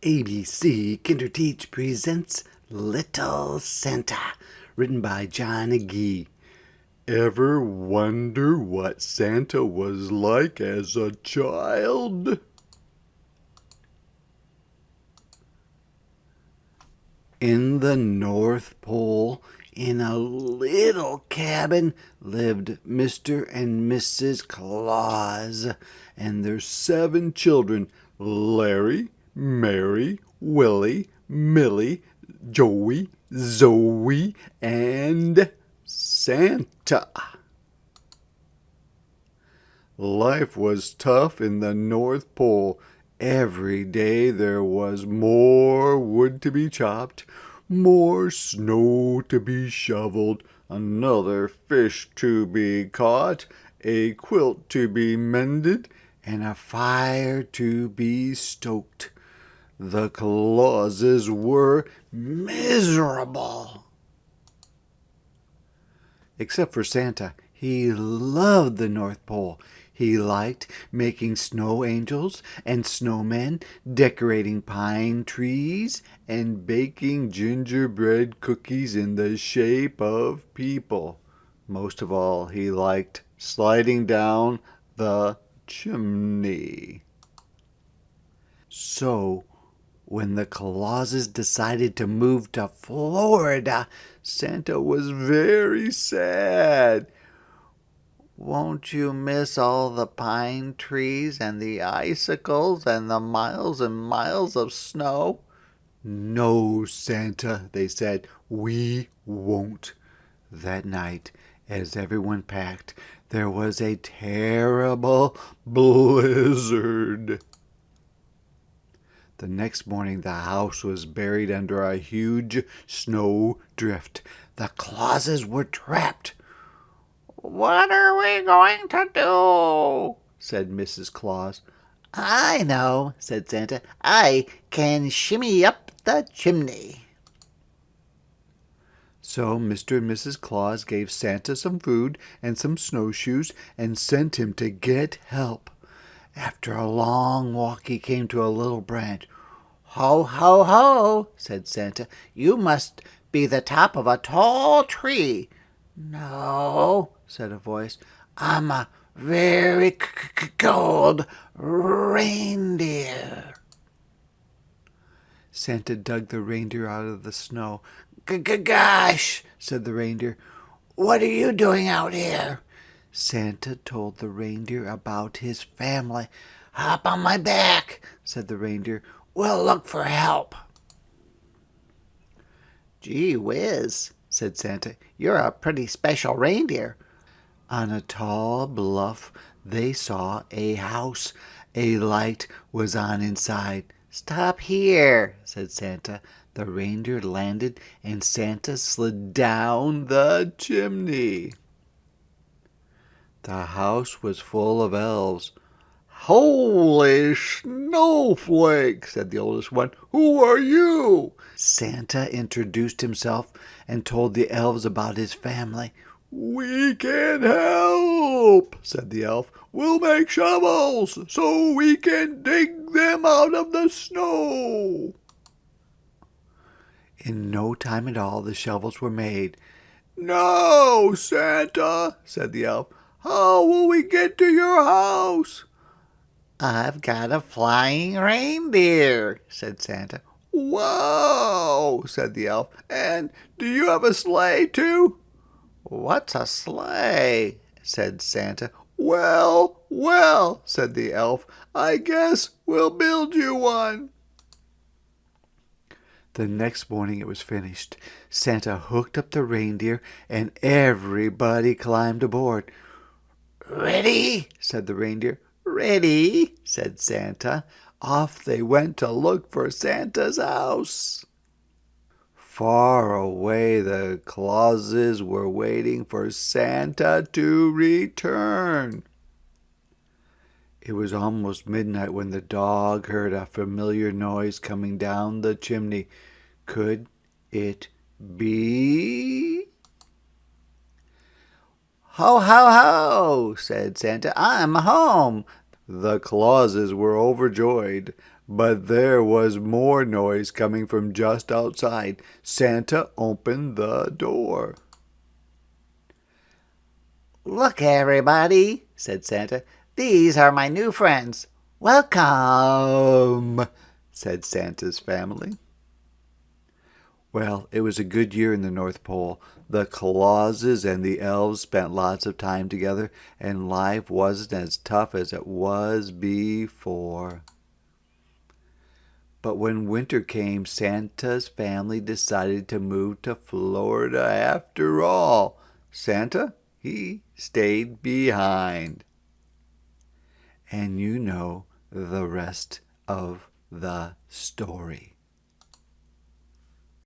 ABC Kinderteach presents Little Santa, written by John Agee. Ever wonder what Santa was like as a child? In the North Pole, in a little cabin, lived Mr. and Mrs. Claus and their 7 children, Larry, Mary, Willie, Millie, Joey, Zoe, and Santa. Life was tough in the North Pole. Every day there was more wood to be chopped, more snow to be shoveled, another fish to be caught, a quilt to be mended, and a fire to be stoked. The Clauses were miserable. Except for Santa. He loved the North Pole. He liked making snow angels and snowmen, decorating pine trees, and baking gingerbread cookies in the shape of people. Most of all, he liked sliding down the chimney. So, when the Clauses decided to move to Florida, Santa was very sad. "Won't you miss all the pine trees and the icicles and the miles and miles of snow?" "No, Santa," they said, "we won't." That night, as everyone packed, there was a terrible blizzard. The next morning the house was buried under a huge snow drift. The Clauses were trapped. "What are we going to do?" said Mrs. Claus. "I know," said Santa. "I can shimmy up the chimney." So Mr. and Mrs. Claus gave Santa some food and some snowshoes and sent him to get help. After a long walk he came to a little branch. "Ho, ho, ho," said Santa. "You must be the top of a tall tree." "No," said a voice. "I'm a very cold reindeer." Santa dug the reindeer out of the snow. "Gosh," said the reindeer. "What are you doing out here?" Santa told the reindeer about his family. "Hop on my back," said the reindeer. "We'll look for help." "Gee whiz," said Santa. "You're a pretty special reindeer." On a tall bluff they saw a house. A light was on inside. "Stop here," said Santa. The reindeer landed and Santa slid down the chimney. The house was full of elves. "Holy snowflake," said the oldest one. "Who are you?" Santa introduced himself and told the elves about his family. "We can help," said the elf. "We'll make shovels so we can dig them out of the snow." In no time at all the shovels were made. "No, Santa," said the elf. "How will we get to your house?" "I've got a flying reindeer," said Santa. "Whoa," said the elf. "And do you have a sleigh too?" "What's a sleigh?" said Santa. "Well, well," said the elf. "I guess we'll build you one." The next morning it was finished. Santa hooked up the reindeer and everybody climbed aboard. "Ready?" said the reindeer. "Ready," said Santa. Off they went to look for Santa's house. Far away the Clauses were waiting for Santa to return. It was almost midnight when the dog heard a familiar noise coming down the chimney. Could it be? "Ho, ho, ho," said Santa. "I'm home." The Clauses were overjoyed. But there was more noise coming from just outside. Santa opened the door. "Look, everybody," said Santa. "These are my new friends. Welcome," said Santa's family. Well, it was a good year in the North Pole. The Clauses and the elves spent lots of time together, and life wasn't as tough as it was before. But when winter came, Santa's family decided to move to Florida after all. Santa, he stayed behind. And you know the rest of the story.